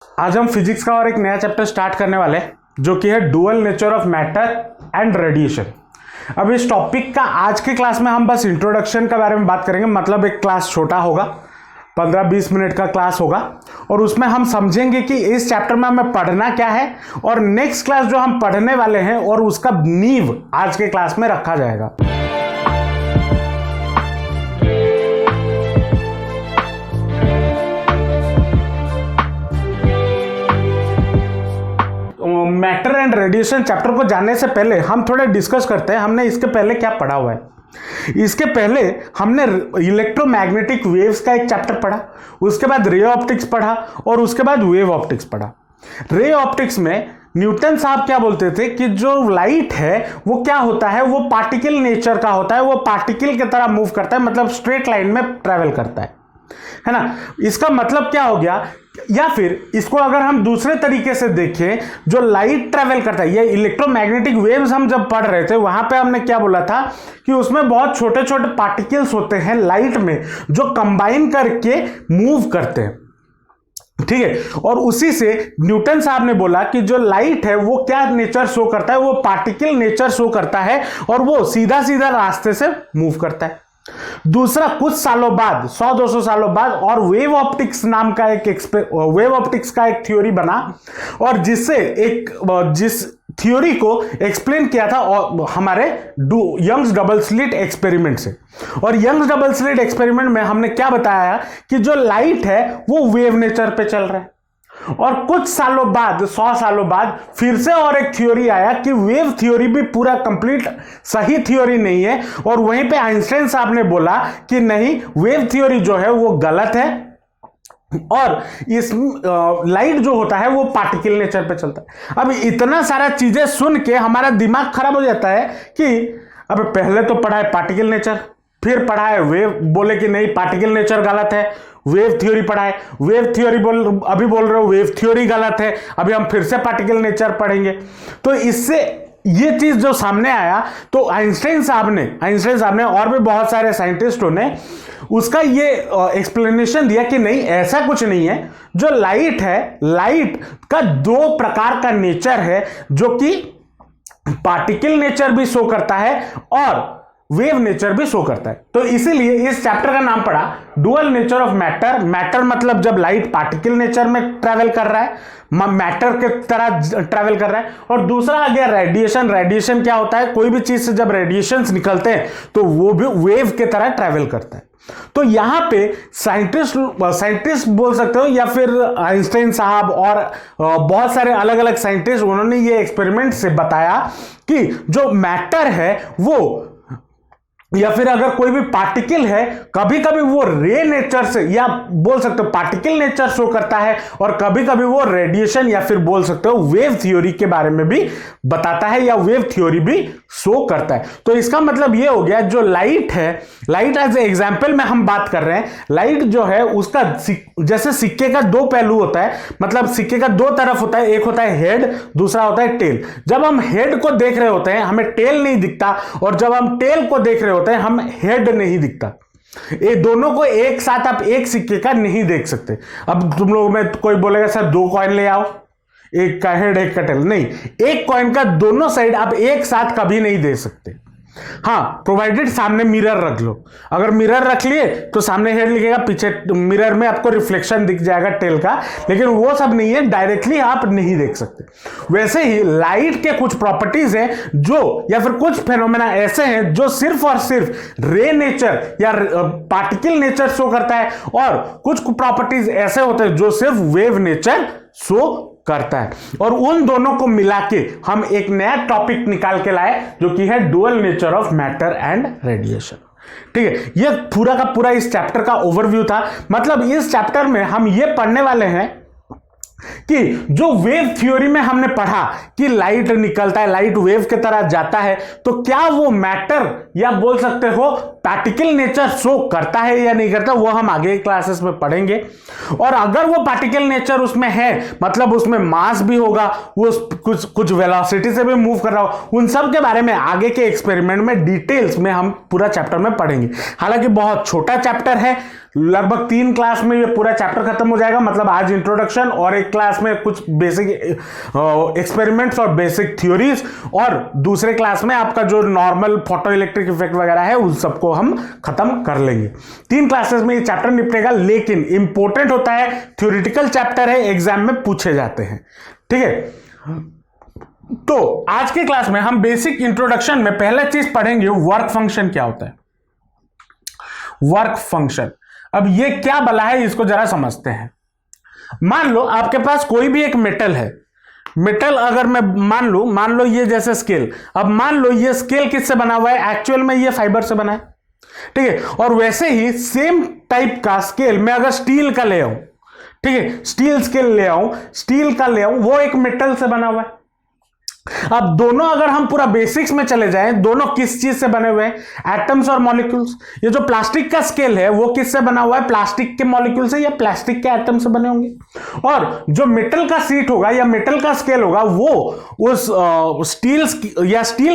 आज हम फिजिक्स का और एक नया चैप्टर स्टार्ट करने वाले हैं जो कि है dual nature of matter and radiation. अब इस टॉपिक का आज के क्लास में हम बस इंट्रोडक्शन के बारे में बात करेंगे, मतलब एक क्लास छोटा होगा, 15-20 मिनट का क्लास होगा और उसमें हम समझेंगे कि इस चैप्टर में हमें पढ़ना क्या है और नेक्स्ट क्लास जो हम पढ़ने वाले हैं और उसका नींव आज के क्लास में रखा जाएगा। मैटर एंड रेडिएशन चैप्टर को जानने से पहले हम थोड़ा डिस्कस करते हैं हमने इसके पहले क्या पढ़ा हुआ है। इसके पहले हमने इलेक्ट्रोमैग्नेटिक वेव्स का एक चैप्टर पढ़ा, उसके बाद रे ऑप्टिक्स पढ़ा और उसके बाद वेव ऑप्टिक्स पढ़ा। रे ऑप्टिक्स में न्यूटन साहब क्या बोलते थे कि जो लाइट है वो क्या होता है, वो पार्टिकल नेचर का होता है, वो पार्टिकल की तरह मूव करता है, मतलब स्ट्रेट लाइन में ट्रेवल करता है ना। इसका मतलब क्या हो गया, या फिर इसको अगर हम दूसरे तरीके से देखें, जो लाइट ट्रैवल करता है, ये इलेक्ट्रोमैग्नेटिक वेव्स हम जब पढ़ रहे थे वहां पे हमने क्या बोला था कि उसमें बहुत छोटे छोटे पार्टिकल्स होते हैं लाइट में जो कंबाइन करके मूव करते हैं, ठीक है। और उसी से न्यूटन साहब ने बोला कि जो लाइट है वो क्या नेचर शो करता है, वो पार्टिकल नेचर शो करता है और वो सीधा सीधा रास्ते से मूव करता है। दूसरा, कुछ सालों बाद, 100-200 सालों बाद, और वेव ऑप्टिक्स नाम का वेव ऑप्टिक्स का एक थ्योरी बना और जिस थ्योरी को एक्सप्लेन किया था हमारे यंग्स डबल स्लिट एक्सपेरिमेंट से। और यंग्स डबल स्लिट एक्सपेरिमेंट में हमने क्या बताया कि जो लाइट है वो वेव नेचर पे चल रहा है। और कुछ सालों बाद, 100 सालों बाद, फिर से और एक थ्योरी आया कि वेव थ्योरी भी पूरा कंप्लीट सही थ्योरी नहीं है और वहीं पे आइंस्टाइन साहब ने बोला कि नहीं, वेव थ्योरी जो है वो गलत है और इस लाइट जो होता है वो पार्टिकल नेचर पे चलता है। अब इतना सारा चीजें सुन के हमारा दिमाग खराब हो जाता है कि अब पहले तो पढ़ा है पार्टिकल नेचर, फिर पढ़ा है वेव, बोले कि नहीं पार्टिकल नेचर गलत है, वेव थ्योरी पढ़ा है, वेव थ्योरी अभी बोल रहे हो वेव थ्योरी गलत है, अभी हम फिर से पार्टिकल नेचर पढ़ेंगे। तो इससे ये चीज जो सामने आया, तो आइंस्टाइन साहब ने और भी बहुत सारे साइंटिस्टों ने उसका ये एक्सप्लेनेशन दिया कि नहीं, ऐसा कुछ नहीं है। जो लाइट है, लाइट का दो प्रकार का नेचर है, जो कि पार्टिकल नेचर भी शो करता है और वेव नेचर भी शो करता है। तो इसीलिए इस चैप्टर का नाम पड़ा dual nature of matter. Matter मतलब जब लाइट पार्टिकल नेचर में ट्रैवल कर रहा है, मैटर के तरह ट्रैवल कर रहा है। और दूसरा आ गया रेडिएशन। रेडिएशन क्या होता है, कोई भी चीज से जब रेडिएशंस निकलते हैं तो वो भी वेव के तरह ट्रैवल करता है। तो यहां पे साइंटिस्ट बोल सकते हो या फिर आइंस्टाइन साहब और बहुत सारे अलग अलग साइंटिस्ट, उन्होंने ये एक्सपेरिमेंट से बताया कि जो मैटर है वो, या फिर अगर कोई भी पार्टिकल है, कभी कभी वो रे नेचर से, या बोल सकते हो पार्टिकल नेचर शो करता है और कभी कभी वो रेडिएशन या फिर बोल सकते हो वेव थ्योरी के बारे में भी बताता है या वेव थ्योरी भी शो करता है। तो इसका मतलब ये हो गया, जो लाइट है, लाइट एज ए एग्जाम्पल में हम बात कर रहे हैं, लाइट जो है उसका जैसे सिक्के का दो पहलू होता है, मतलब सिक्के का दो तरफ होता है, एक होता है हेड, दूसरा होता है टेल। जब हम हेड को देख रहे होते हैं हमें टेल नहीं दिखता, और जब हम टेल को देख रहे होते हैं हम हेड नहीं दिखता। ये दोनों को एक साथ आप एक सिक्के का नहीं देख सकते। अब तुम लोग में कोई बोलेगा सर 2 कॉइन ले आओ, एक का हेड एक का टेल, नहीं, एक कॉइन का दोनों साइड आप एक साथ कभी नहीं दे सकते। हाँ, प्रोवाइडेड सामने मिरर रख लो। अगर मिरर रख लिए तो सामने हेड लिखेगा, पीछे मिरर में आपको रिफ्लेक्शन दिख जाएगा टेल का, लेकिन वो सब नहीं है, डायरेक्टली आप नहीं देख सकते। वैसे ही लाइट के कुछ प्रॉपर्टीज हैं जो, या फिर कुछ फेनोमेना ऐसे हैं जो सिर्फ और सिर्फ रे नेचर या पार्टिकल नेचर शो करता है, और कुछ प्रॉपर्टीज ऐसे होते हैं जो सिर्फ वेव नेचर शो करता है। और उन दोनों को मिला के हम एक नया टॉपिक निकाल के लाए जो कि है dual nature of matter and radiation. ठीक है, ये पूरा का पूरा इस चैप्टर का ओवरव्यू था। मतलब इस चैप्टर में हम ये पढ़ने वाले हैं कि जो वेव थ्योरी में हमने पढ़ा कि लाइट निकलता है, लाइट वेव की तरह जाता है, तो क्या वो मैटर या बोल सकते हो पार्टिकल नेचर शो करता है या नहीं करता, वो हम आगे क्लासेस में पढ़ेंगे। और अगर वो पार्टिकल नेचर उसमें है, मतलब उसमें मास भी होगा, वो कुछ वेलोसिटी से भी मूव कर रहा हो, उन सब के बारे में आगे के एक्सपेरिमेंट में डिटेल्स में हम पूरा चैप्टर में पढ़ेंगे। हालांकि बहुत छोटा चैप्टर है, लगभग 3 क्लास में ये पूरा चैप्टर खत्म हो जाएगा। मतलब आज इंट्रोडक्शन और एक क्लास में कुछ बेसिक एक्सपेरिमेंट्स और बेसिक थ्योरीज, और दूसरे क्लास में आपका जो नॉर्मल फोटो इलेक्ट्रिक इफेक्ट वगैरह है उन सबको हम खत्म कर लेंगे। 3 क्लासेस में ये चैप्टर निपटेगा, लेकिन इंपॉर्टेंट होता है, थ्योरेटिकल चैप्टर है, एग्जाम में पूछे जाते हैं। ठीक है, तो आज के क्लास में हम बेसिक इंट्रोडक्शन में पहला चीज पढ़ेंगे वर्क फंक्शन क्या होता है। वर्क फंक्शन, अब ये क्या बला है इसको जरा समझते हैं। मान लो आपके पास कोई भी एक मेटल है, मेटल अगर मैं मान लो ये जैसे स्केल, अब मान लो ये स्केल किससे बना हुआ है, एक्चुअल में ये फाइबर से बना है। ठीक है, और वैसे ही सेम टाइप का स्केल मैं अगर स्टील का ले आऊं, ठीक है, स्टील स्केल ले आऊं, वो एक मेटल से बना हुआ है। अब दोनों अगर हम पूरा बेसिक्स में चले जाएं, दोनों किस चीज से बने हुए हैं, एटम्स और मॉलिक्यूल्स। ये जो प्लास्टिक का स्केल है वो किससे बना हुआ है, प्लास्टिक के मॉलिक्यूल से या प्लास्टिक के एटम से बने होंगे। और जो मेटल का सीट होगा या मेटल का स्केल होगा वो उस स्टील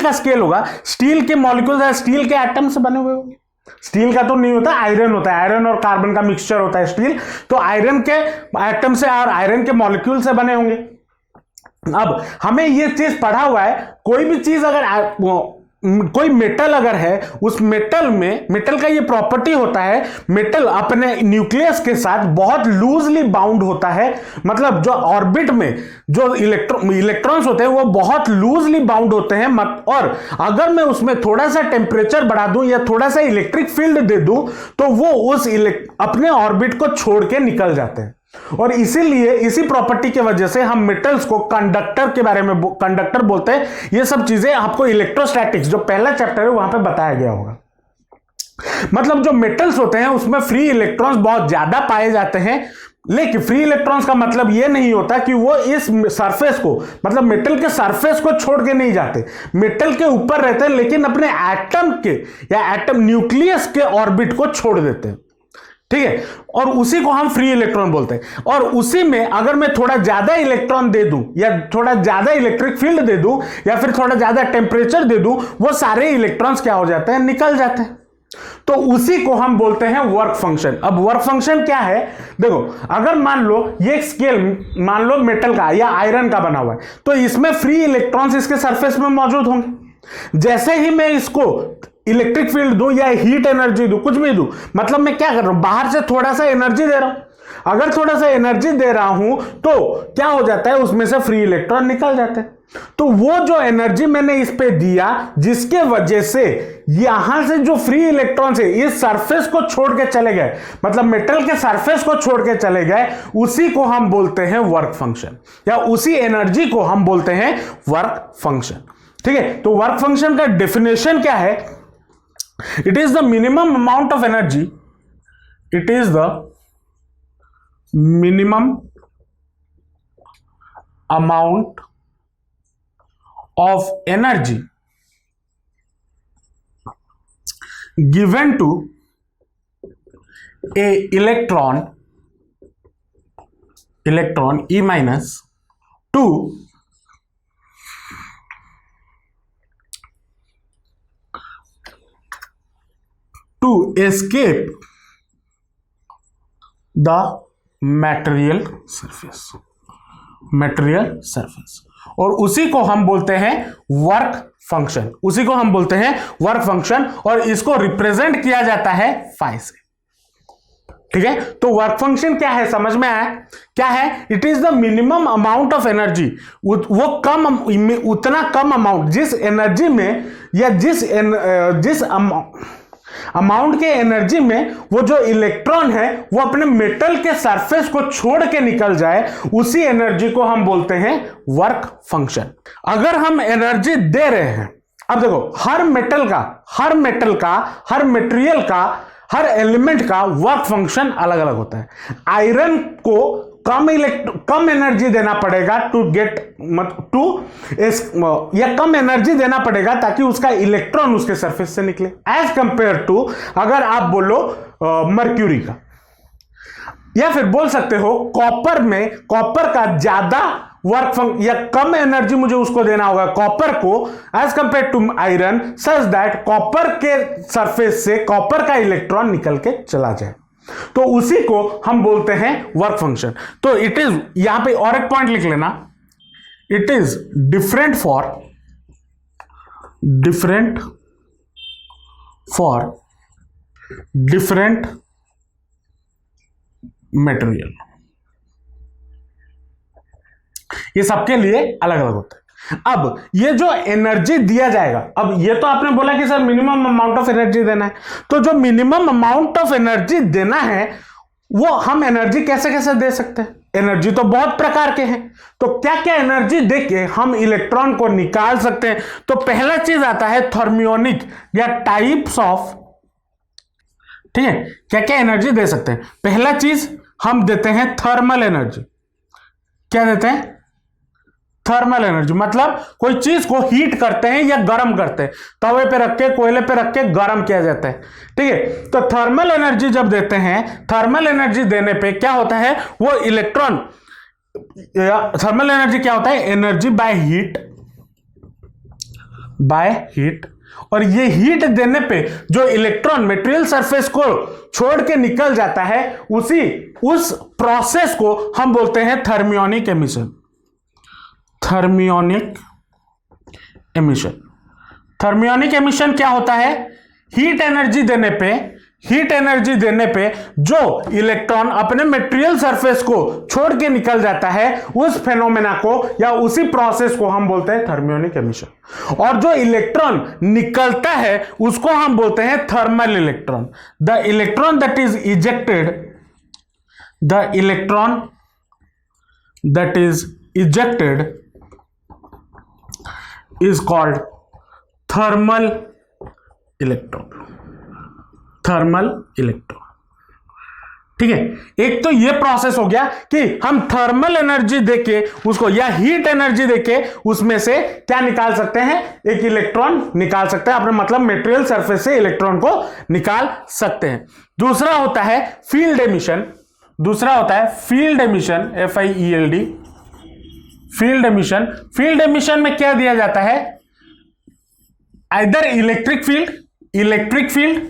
का स्केल होगा, स्टील के मॉलिक्यूल्स या स्टील के एटम से बने हुए होंगे। स्टील का तो नहीं होता, आयरन होता है, आयरन और कार्बन का मिक्सचर होता है स्टील, तो आयरन के एटम से और आयरन के मॉलिक्यूल से बने होंगे। अब हमें ये चीज पढ़ा हुआ है, कोई भी चीज अगर कोई मेटल अगर है, उस मेटल का ये प्रॉपर्टी होता है, मेटल अपने न्यूक्लियस के साथ बहुत लूजली बाउंड होता है। मतलब जो ऑर्बिट में जो इलेक्ट्रॉन्स होते हैं वो बहुत लूजली बाउंड होते हैं। और अगर मैं उसमें थोड़ा सा टेम्परेचर बढ़ा दूं या थोड़ा सा इलेक्ट्रिक फील्ड दे दूं तो वो उस अपने ऑर्बिट को छोड़ के निकल जाते हैं। और इसीलिए इसी प्रॉपर्टी की वजह से हम मेटल्स को कंडक्टर बोलते हैं। ये सब चीजें आपको इलेक्ट्रोस्टैटिक्स जो पहला चैप्टर है वहां पे बताया गया होगा। मतलब जो मेटल्स होते हैं उसमें फ्री इलेक्ट्रॉन्स बहुत ज्यादा पाए जाते हैं, लेकिन फ्री इलेक्ट्रॉन्स का मतलब यह नहीं होता कि वो इस सरफेस को, मतलब मेटल के सरफेस को छोड़ के नहीं जाते, मेटल के ऊपर रहते हैं, लेकिन अपने एटम के या एटम न्यूक्लियस के ऑर्बिट को छोड़ देते हैं। ठीक है, और उसी को हम फ्री इलेक्ट्रॉन बोलते हैं। और उसी में अगर मैं थोड़ा ज्यादा इलेक्ट्रॉन दे दूं या थोड़ा ज्यादा इलेक्ट्रिक फील्ड दे दूं या फिर थोड़ा ज्यादा टेम्परेचर दे दूं, वो सारे इलेक्ट्रॉन्स क्या हो जाते हैं, निकल जाते हैं। तो उसी को हम बोलते हैं वर्क फंक्शन। अब वर्क फंक्शन क्या है, देखो अगर मान लो ये स्केल मान लो मेटल का या आयरन का बना हुआ है, तो इसमें फ्री इलेक्ट्रॉन्स इसके सरफेस में मौजूद होंगे। जैसे ही मैं इसको इलेक्ट्रिक फील्ड दूं या हीट एनर्जी दूं, कुछ भी दूं, मतलब मैं क्या कर रहा हूं, बाहर से थोड़ा सा एनर्जी दे रहा हूं। अगर थोड़ा सा एनर्जी दे रहा हूं तो क्या हो जाता है, उसमें से फ्री इलेक्ट्रॉन निकल जाते हैं। तो वो जो एनर्जी मैंने इस पे दिया, जिसके वजह से यहां से जो फ्री इलेक्ट्रॉन है इस सरफेस को छोड़ के चले गए, मतलब मेटल के सरफेस को छोड़ के चले गए, उसी को हम बोलते हैं वर्क फंक्शन, या उसी एनर्जी को हम बोलते हैं वर्क फंक्शन। ठीक है, तो वर्क फंक्शन का डेफिनेशन क्या है, it is the minimum amount of energy, it is the minimum amount of energy given to a electron E minus to escape the material surface, और उसी को हम बोलते हैं वर्क फंक्शन, और इसको रिप्रेजेंट किया जाता है फाई से। ठीक है, तो वर्क फंक्शन क्या है, समझ में आया क्या है, it is the minimum amount of energy, वो उतना कम अमाउंट, जिस एनर्जी में या जिस अमाउंट के एनर्जी में वो जो इलेक्ट्रॉन है वो अपने मेटल के सरफेस को छोड़ के निकल जाए, उसी एनर्जी को हम बोलते हैं वर्क फंक्शन। अगर हम एनर्जी दे रहे हैं, अब देखो हर मेटल का, हर मटेरियल का, हर एलिमेंट का वर्क फंक्शन अलग अलग होता है। आयरन को कम एनर्जी देना पड़ेगा या कम एनर्जी देना पड़ेगा ताकि उसका इलेक्ट्रॉन उसके सरफेस से निकले, एज कंपेयर टू अगर आप बोलो मर्क्यूरी का, या फिर बोल सकते हो कॉपर का ज्यादा वर्क फंक्शन या कम एनर्जी मुझे उसको देना होगा कॉपर को as compare to iron, such that copper के सरफेस से कॉपर का इलेक्ट्रॉन निकल के चला जाए। तो उसी को हम बोलते हैं वर्क फंक्शन। तो इट इज, यहां पे और एक पॉइंट लिख लेना, it is different for different material. ये सबके लिए अलग अलग होता है। अब ये जो एनर्जी दिया जाएगा, अब ये तो आपने बोला कि sir minimum amount of energy देना है, तो जो मिनिमम अमाउंट ऑफ एनर्जी देना है वो हम एनर्जी कैसे कैसे दे सकते हैं? एनर्जी तो बहुत प्रकार के हैं, तो क्या क्या एनर्जी दे के हम इलेक्ट्रॉन को निकाल सकते हैं? तो पहला चीज आता है थर्मियोनिक या टाइप्स ऑफ, ठीक है, क्या क्या एनर्जी दे सकते हैं। पहला चीज हम देते हैं थर्मल एनर्जी। क्या देते हैं? थर्मल एनर्जी, मतलब कोई चीज को हीट करते हैं या गर्म करते हैं, तवे पे रख के, कोयले पे रख के गर्म किया जाता है, ठीक है। तो थर्मल एनर्जी जब देते हैं, थर्मल एनर्जी देने पे क्या होता है, वो इलेक्ट्रॉन, थर्मल एनर्जी क्या होता है? Energy by heat. और ये हीट देने पे जो इलेक्ट्रॉन मटेरियल सरफेस को छोड़ के निकल जाता है, उस प्रोसेस को हम बोलते हैं थर्मियोनिक एमिशन। थर्मियोनिक एमिशन क्या होता है? हीट एनर्जी देने पे जो इलेक्ट्रॉन अपने मटेरियल सरफेस को छोड़ के निकल जाता है, उस फेनोमेना को या उसी प्रोसेस को हम बोलते हैं थर्मियोनिक एमिशन। और जो इलेक्ट्रॉन निकलता है उसको हम बोलते हैं thermal electron. The electron that is ejected is called thermal electron। ठीक है, एक तो ये प्रोसेस हो गया कि हम थर्मल एनर्जी देके उसको या हीट एनर्जी देके उसमें से क्या निकाल सकते हैं? एक इलेक्ट्रॉन निकाल सकते हैं, अपने मतलब मटेरियल सरफेस से इलेक्ट्रॉन को निकाल सकते हैं। दूसरा होता है field emission. FIELD, field emission में क्या दिया जाता है? आइदर इलेक्ट्रिक फील्ड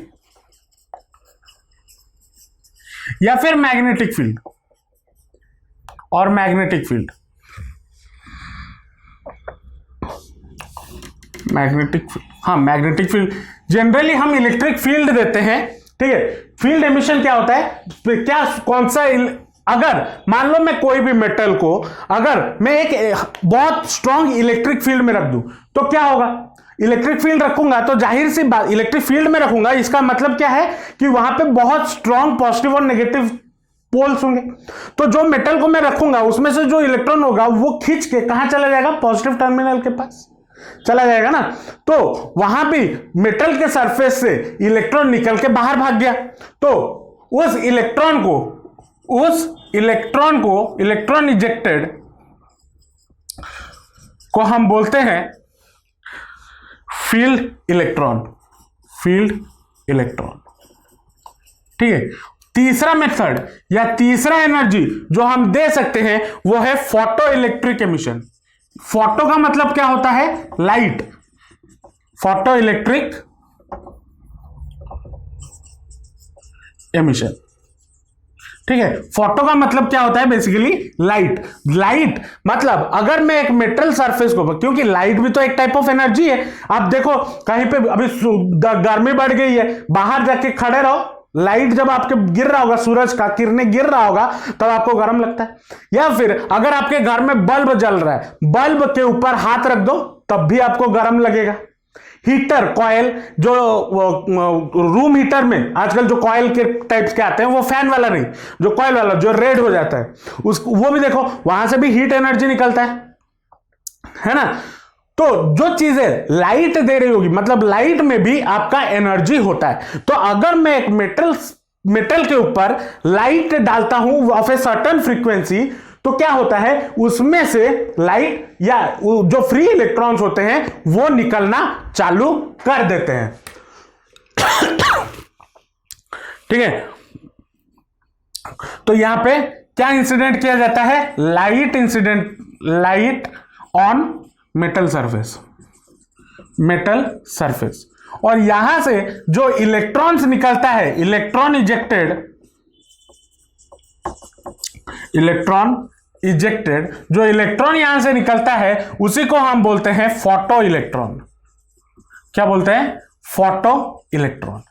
या फिर magnetic field. Magnetic field generally हम इलेक्ट्रिक फील्ड देते हैं, ठीक है। फील्ड एमिशन क्या होता है? कौन सा, अगर मान लो मैं कोई भी मेटल को अगर मैं एक बहुत स्ट्रॉन्ग इलेक्ट्रिक फील्ड में रख दूं तो क्या होगा? इलेक्ट्रिक फील्ड रखूंगा तो जाहिर सी बात, इलेक्ट्रिक फील्ड में रखूंगा, इसका मतलब क्या है कि वहां पे बहुत स्ट्रॉन्ग पॉजिटिव और नेगेटिव पोल्स होंगे। तो जो मेटल को मैं रखूंगा उसमें से जो इलेक्ट्रॉन होगा वो खींच के कहां चला जाएगा? पॉजिटिव टर्मिनल के पास चला जाएगा ना। तो वहां भी मेटल के सरफेस से इलेक्ट्रॉन निकल के बाहर भाग गया, तो उस इलेक्ट्रॉन इजेक्टेड को हम बोलते हैं फील्ड इलेक्ट्रॉन। ठीक है। तीसरा मेथड या तीसरा एनर्जी जो हम दे सकते हैं वो है फोटो इलेक्ट्रिक एमिशन। फोटो का मतलब क्या होता है? लाइट। फोटो इलेक्ट्रिक एमिशन, ठीक है। फोटो का मतलब क्या होता है? बेसिकली लाइट मतलब अगर मैं एक मेटल सरफेस को, क्योंकि लाइट भी तो एक टाइप ऑफ एनर्जी है। आप देखो कहीं पे अभी गर्मी बढ़ गई है, बाहर जाके खड़े रहो, लाइट जब आपके गिर रहा होगा, सूरज का किरणें गिर रहा होगा तब आपको गर्म लगता है। या फिर अगर आपके घर में बल्ब जल रहा है, बल्ब के ऊपर हाथ रख दो तब भी आपको गर्म लगेगा। हीटर, कॉयल, जो रूम हीटर में आजकल जो कॉयल के टाइप्स के आते हैं, वो फैन वाला नहीं, जो कॉयल वाला जो रेड हो जाता है, वो भी देखो वहां से भी हीट एनर्जी निकलता है ना। तो जो चीजें लाइट दे रही होगी, मतलब लाइट में भी आपका एनर्जी होता है। तो अगर मैं एक मेटल के ऊपर लाइट डालता हूं ऑफ ए सर्टेन फ्रीक्वेंसी, तो क्या होता है? उसमें से लाइट या जो फ्री इलेक्ट्रॉन्स होते हैं वो निकलना चालू कर देते हैं, ठीक है। तो यहां पे क्या इंसिडेंट किया जाता है? Light on metal surface. और यहां से जो इलेक्ट्रॉन्स निकलता है, इलेक्ट्रॉन इजेक्टेड इलेक्ट्रॉन इजेक्टेड, जो इलेक्ट्रॉन यहां से निकलता है उसी को हम बोलते हैं फोटो इलेक्ट्रॉन। क्या बोलते हैं? Photo electron.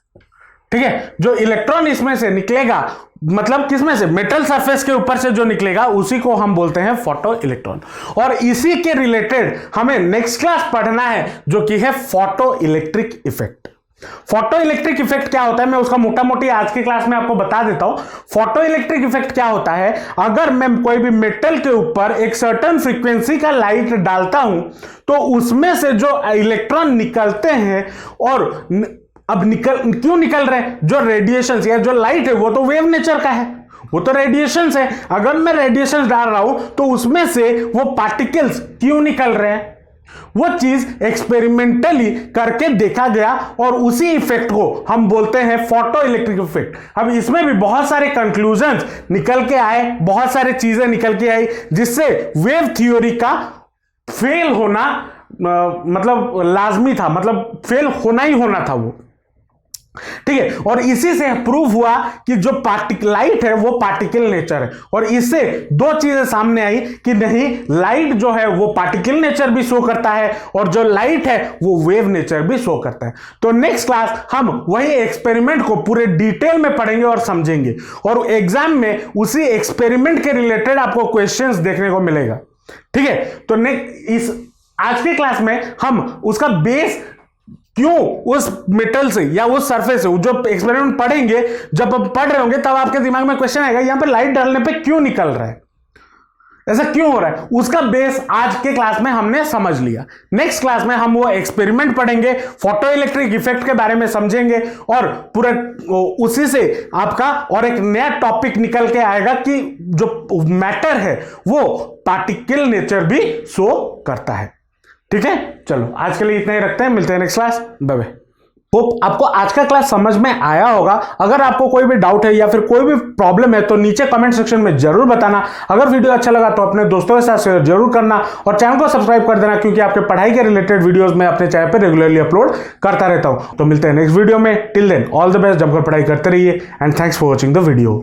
ठीक है, जो इलेक्ट्रॉन इसमें से निकलेगा, मतलब किसमें से? मेटल सरफेस के ऊपर से जो निकलेगा उसी को हम बोलते हैं फोटो इलेक्ट्रॉन। और इसी के रिलेटेड हमें नेक्स्ट क्लास पढ़ना है जो कि है photo electric effect. Photo electric effect क्या होता है मैं उसका मोटा मोटी आज की क्लास में आपको बता देता हूं। फोटो इलेक्ट्रिक इफेक्ट क्या होता है, अगर मैं कोई भी मेटल के ऊपर एक सर्टेन फ्रीक्वेंसी का लाइट डालता हूं तो उसमें से जो इलेक्ट्रॉन निकलते हैं, और अब क्यों निकल रहे हैं? जो रेडिएशन या जो लाइट है वो तो वेव नेचर का है, वो तो रेडिएशन है। अगर मैं रेडिएशन डाल रहा हूं तो उसमें से वो पार्टिकल्स क्यों निकल रहे हैं? वो चीज एक्सपेरिमेंटली करके देखा गया और उसी इफेक्ट को हम बोलते हैं फोटो इलेक्ट्रिक इफेक्ट। अब इसमें भी बहुत सारे कंक्लूजन्स निकल के आए, बहुत सारे चीजें निकल के आई जिससे वेव थ्योरी का फेल होना मतलब लाजमी था, मतलब फेल होना ही होना था वो। ठीक है, और इसी से प्रूव हुआ कि जो लाइट है वो पार्टिकल नेचर है। और इससे दो चीजें सामने आई कि नहीं, लाइट जो है वो पार्टिकल नेचर भी शो करता है और जो लाइट है वो वेव नेचर भी शो करता है। तो नेक्स्ट क्लास हम वही एक्सपेरिमेंट को पूरे डिटेल में पढ़ेंगे और समझेंगे, और एग्जाम में उसी एक्सपेरिमेंट के रिलेटेड आपको क्वेश्चंस देखने को मिलेगा। ठीक है, तो इस आज की क्लास में हम उसका बेस क्यों उस मेटल से या उस सरफेस से, जो एक्सपेरिमेंट पढ़ेंगे, जब आप पढ़ रहे होंगे तब आपके दिमाग में क्वेश्चन आएगा यहां पे लाइट डालने पे क्यों निकल रहा है, ऐसा क्यों हो रहा है, उसका बेस आज के क्लास में हमने समझ लिया। नेक्स्ट क्लास में हम वो एक्सपेरिमेंट पढ़ेंगे, फोटो इलेक्ट्रिक इफेक्ट के बारे में समझेंगे, और पूरा उसी से आपका और एक नया टॉपिक निकल के आएगा कि जो मैटर है वो पार्टिकल नेचर भी शो करता है। ठीक है, चलो आज के लिए इतना ही रखते हैं, मिलते हैं next class, bye bye. Hope आपको आज का क्लास समझ में आया होगा। अगर आपको कोई भी डाउट है या फिर कोई भी प्रॉब्लम है तो नीचे कमेंट सेक्शन में जरूर बताना। अगर वीडियो अच्छा लगा तो अपने दोस्तों के साथ शेयर जरूर करना और चैनल को सब्सक्राइब कर देना, क्योंकि आपके पढ़ाई के रिलेटेड वीडियोस मैं अपने चैनल पर रेगुलरली अपलोड करता रहता हूं। तो मिलते हैं नेक्स्ट वीडियो में, till then all the best, जमकर पढ़ाई करते रहिए and thanks for watching the video.